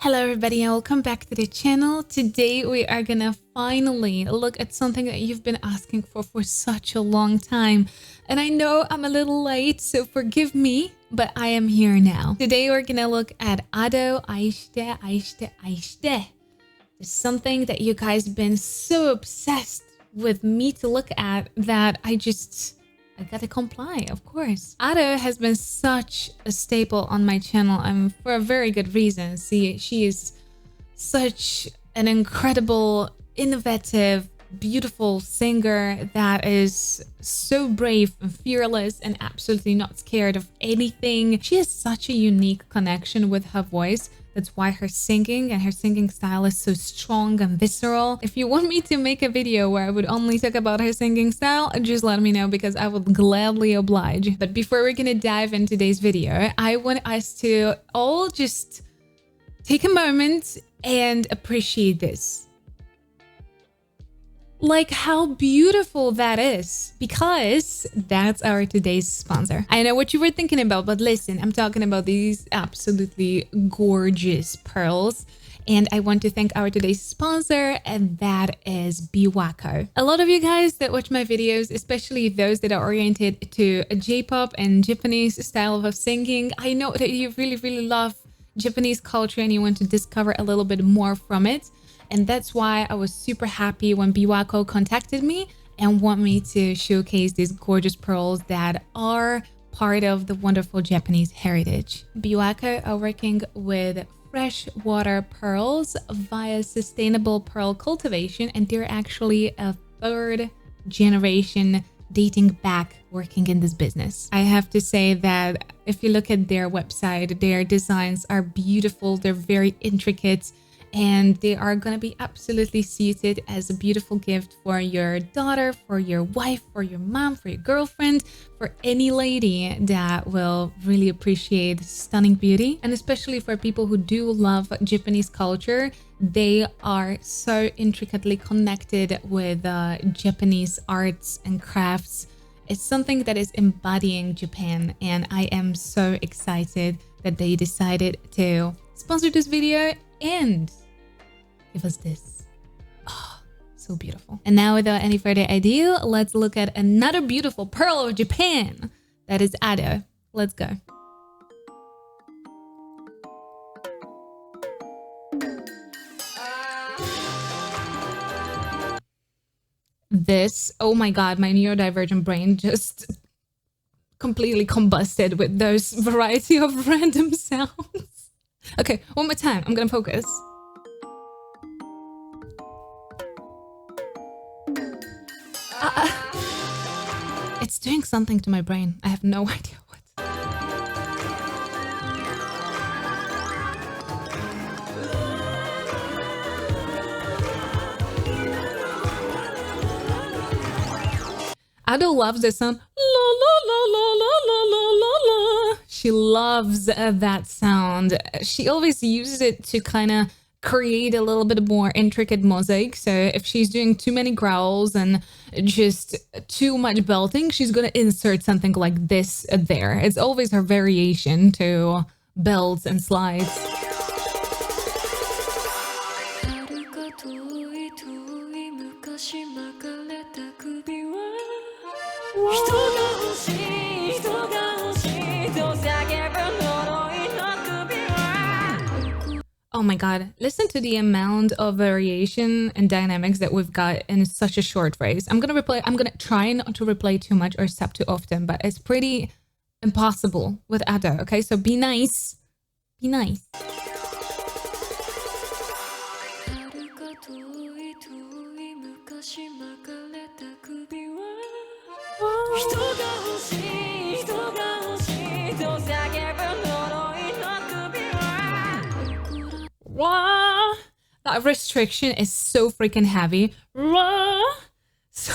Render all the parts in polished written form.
Hello everybody and welcome back to the channel. Today we are gonna finally look at something that you've been asking for such a long time. And I know I'm a little late, so forgive me, but I am here now. Today we're gonna look at Ado, Aishite, Aishite, Aishite. It's something that you guys have been so obsessed with me to look at that I gotta comply, of course. Ado has been such a staple on my channel, and for a very good reason. See, she is such an incredible, innovative, beautiful singer that is so brave and fearless and absolutely not scared of anything. She has such a unique connection with her voice. That's why her singing and her singing style is so strong and visceral. If you want me to make a video where I would only talk about her singing style, just let me know because I would gladly oblige. But before we're gonna dive into today's video, I want us to all just take a moment and appreciate this. Like how beautiful that is, because that's our today's sponsor. I know what you were thinking about, but listen, I'm talking about these absolutely gorgeous pearls. And I want to thank our today's sponsor, and that is Biwako. A lot of you guys that watch my videos, especially those that are oriented to J-pop and Japanese style of singing, I know that you really love Japanese culture and you want to discover a little bit more from it. And that's why I was super happy when Biwako contacted me and want me to showcase these gorgeous pearls that are part of the wonderful Japanese heritage. Biwako are working with freshwater pearls via sustainable pearl cultivation, and they're actually a third generation dating back working in this business. I have to say that if you look at their website, their designs are beautiful, they're very intricate, and they are going to be absolutely suited as a beautiful gift for your daughter, for your wife, for your mom, for your girlfriend, for any lady that will really appreciate stunning beauty. And especially for people who do love Japanese culture, they are so intricately connected with Japanese arts and crafts. It's something that is embodying Japan, and I am so excited that they decided to sponsor this video and give us this. Oh, so beautiful. And now without any further ado, let's look at another beautiful pearl of Japan. That is Ado. Let's go. This, oh my God, my neurodivergent brain just completely combusted with those variety of random sounds. Okay, one more time. I'm gonna focus. It's doing something to my brain. I have no idea what. Ado loves this sound. La la la la la la la la. She loves that sound. She always uses it to kind of create a little bit more intricate mosaic. So if she's doing too many growls and just too much belting, she's gonna insert something like this there. It's always her variation to belts and slides. Oh my God, listen to the amount of variation and dynamics that we've got in such a short phrase. I'm gonna try not to replay too much or stop too often, but it's pretty impossible with Ado, okay? So be nice. Be nice. That restriction is so freaking heavy. So,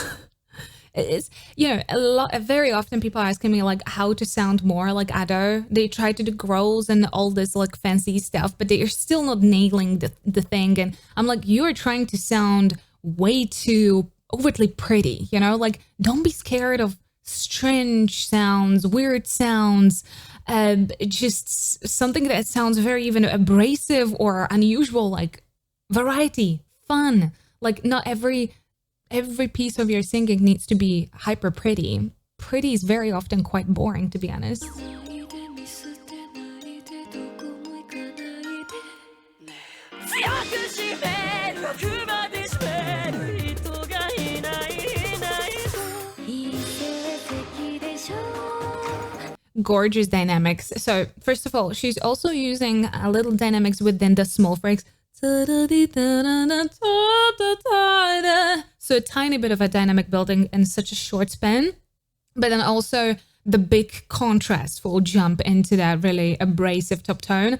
it's, you know, very often people are asking me like how to sound more like Ado. They try to do growls and all this like fancy stuff, but they are still not nailing the thing. And I'm like, you're trying to sound way too overtly pretty, you know, like don't be scared of strange sounds, weird sounds. just something that sounds very even abrasive or unusual, like variety, fun. Like not every piece of your singing needs to be hyper pretty. Pretty is very often quite boring, to be honest. Gorgeous dynamics. So first of all, she's also using a little dynamics within the small phrase. So a tiny bit of a dynamic building in such a short span, but then also the big contrast will jump into that really abrasive top tone.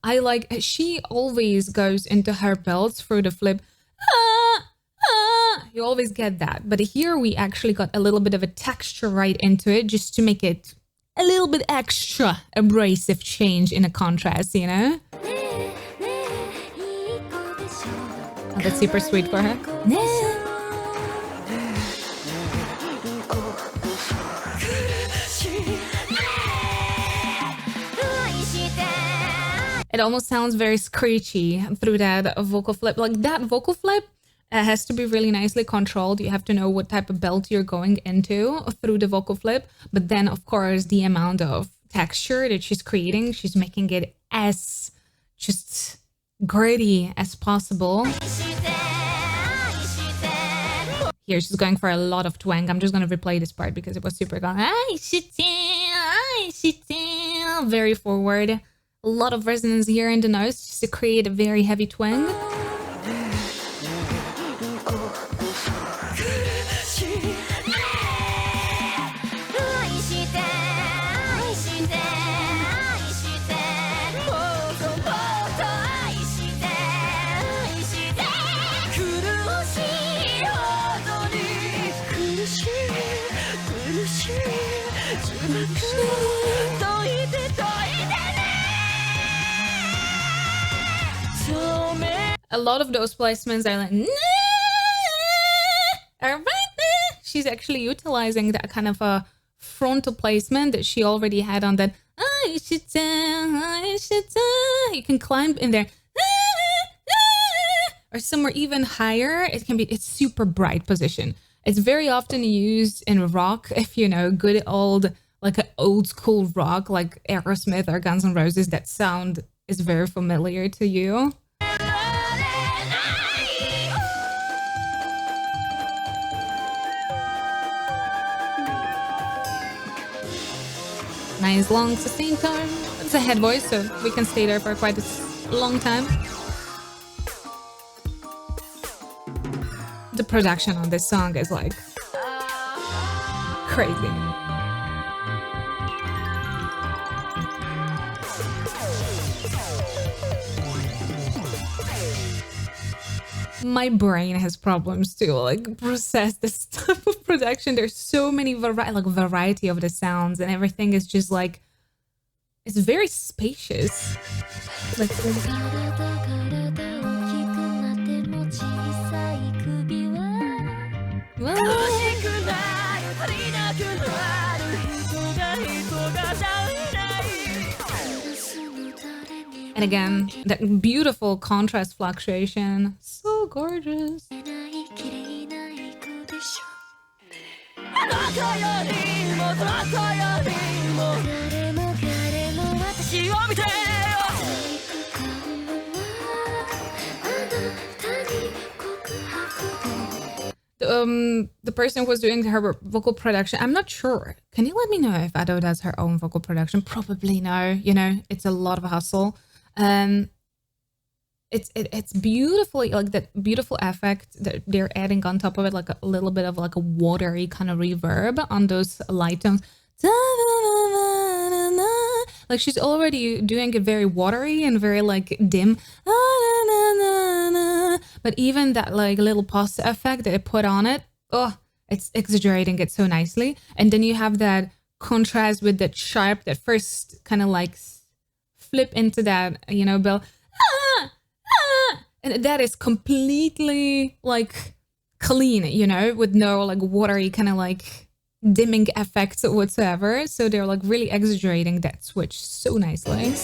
I like, she always goes into her builds through the flip. You always get that. But here we actually got a little bit of a texture right into it just to make it a little bit extra abrasive change in a contrast, you know? Oh, that's super sweet for her. It almost sounds very screechy through that vocal flip. Like that vocal flip has to be really nicely controlled. You have to know what type of belt you're going into through the vocal flip. But then, of course, the amount of texture that she's creating, she's making it as just gritty as possible. Here, she's going for a lot of twang. I'm just going to replay this part because it was super gone. Very forward. A lot of resonance here in the nose just to create a very heavy twang. A lot of those placements are like, all right. She's actually utilizing that kind of a frontal placement that she already had on that. You can climb in there, or somewhere even higher. It's super bright position. It's very often used in rock, if you know, good old, like an old school rock, like Aerosmith or Guns N' Roses. That sound is very familiar to you. Nice long sustained tone. It's a head voice, so we can stay there for quite a long time. The production on this song is like crazy. My brain has problems to like process this type of production. There's so many variety of the sounds, and everything is just like, it's very spacious. Like, and again, that beautiful contrast fluctuation. So gorgeous. The person who was doing her vocal production, I'm not sure. Can you let me know if Ado does her own vocal production? Probably no. You know, it's a lot of hustle. It's beautifully, like that beautiful effect that they're adding on top of it, like a little bit of like a watery kind of reverb on those light tones. Like she's already doing it very watery and very like dim. But even that like little pause effect that it put on it, oh, it's exaggerating it so nicely. And then you have that contrast with that sharp, that first kind of like flip into that, you know, bell. And that is completely like clean, you know, with no like watery kind of like dimming effects whatsoever. So they're like really exaggerating that switch so nicely.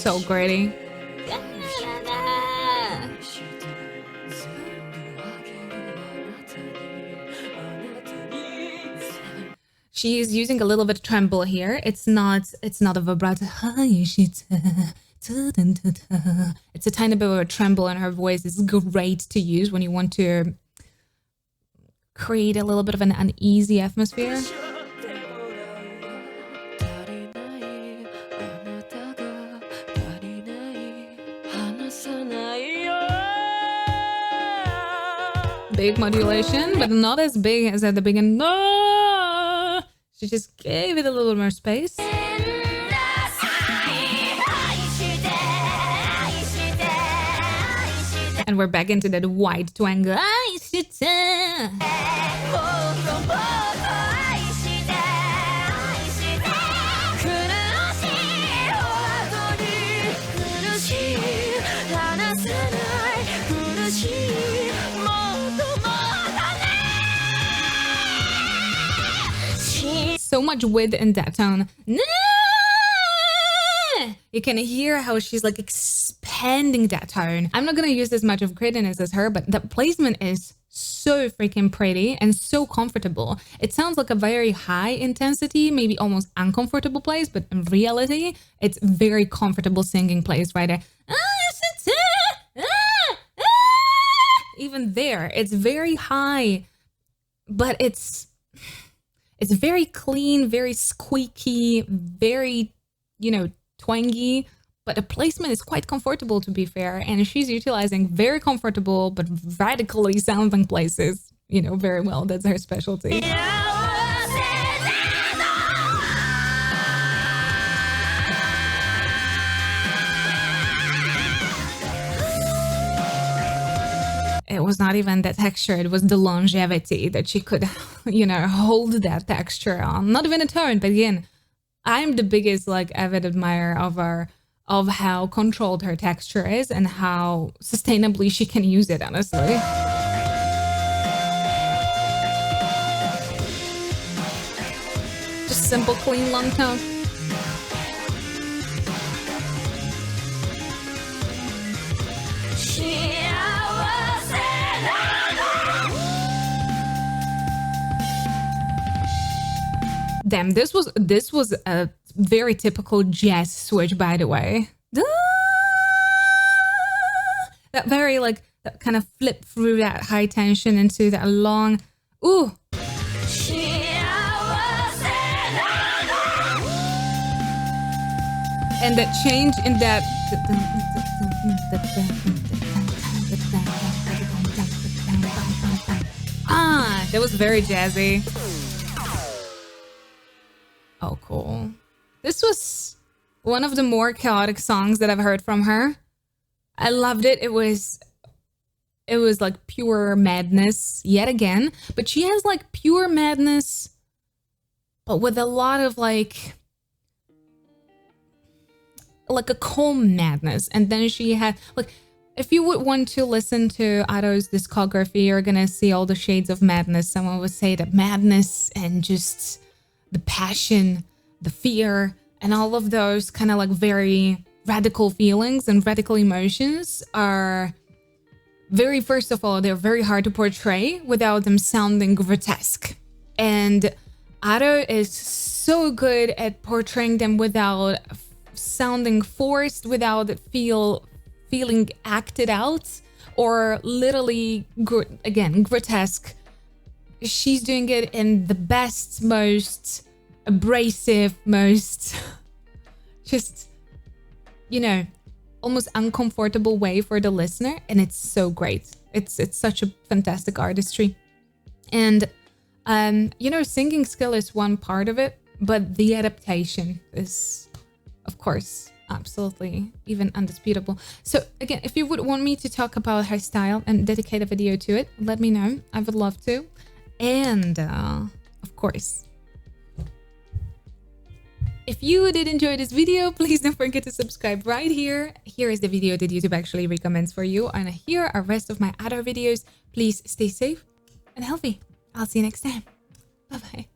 So gritty. She's using a little bit of tremble here. It's not a vibrato. It's a tiny bit of a tremble in her voice. It's great to use when you want to create a little bit of an uneasy atmosphere. Big modulation, but not as big as at the beginning. No! She just gave it a little more space. And we're back into that white twang. So much width in that tone. You can hear how she's like expanding that tone. I'm not gonna use as much of grittiness as her, but the placement is so freaking pretty and so comfortable. It sounds like a very high intensity, maybe almost uncomfortable place, but in reality, it's very comfortable singing place right there. Even there, it's very high, but it's very clean, very squeaky, very, you know, twangy, but the placement is quite comfortable, to be fair. And she's utilizing very comfortable but radically sounding places, you know, very well. That's her specialty. It was not even the texture, it was the longevity that she could, you know, hold that texture on. Not even a tone, but again, I'm the biggest like avid admirer of how controlled her texture is and how sustainably she can use it, honestly. Just simple, clean, long tone. Damn, this was a very typical jazz switch, by the way. That very like that kind of flip through that high tension into that long ooh. And that change in that that was very jazzy. Oh, cool. This was one of the more chaotic songs that I've heard from her. I loved it. It was like pure madness yet again, but she has like pure madness, but with a lot of like a calm madness. And then she had like, if you would want to listen to Ato's discography, you're gonna see all the shades of madness. Someone would say that madness and just the passion, the fear, and all of those kind of like very radical feelings and radical emotions are very, first of all, they're very hard to portray without them sounding grotesque. And Ato is so good at portraying them without sounding forced, without it feeling acted out or literally, again, grotesque. She's doing it in the best, most abrasive, most just, you know, almost uncomfortable way for the listener. And it's so great. It's such a fantastic artistry. And, you know, singing skill is one part of it, but the adaptation is, of course, absolutely even undisputable. So again, if you would want me to talk about her style and dedicate a video to it, let me know. I would love to. And of course, If you did enjoy this video, please don't forget to subscribe right here. Here is the video that YouTube actually recommends for you. And here are rest of my other videos. Please stay safe and healthy. I'll see you next time. Bye-bye.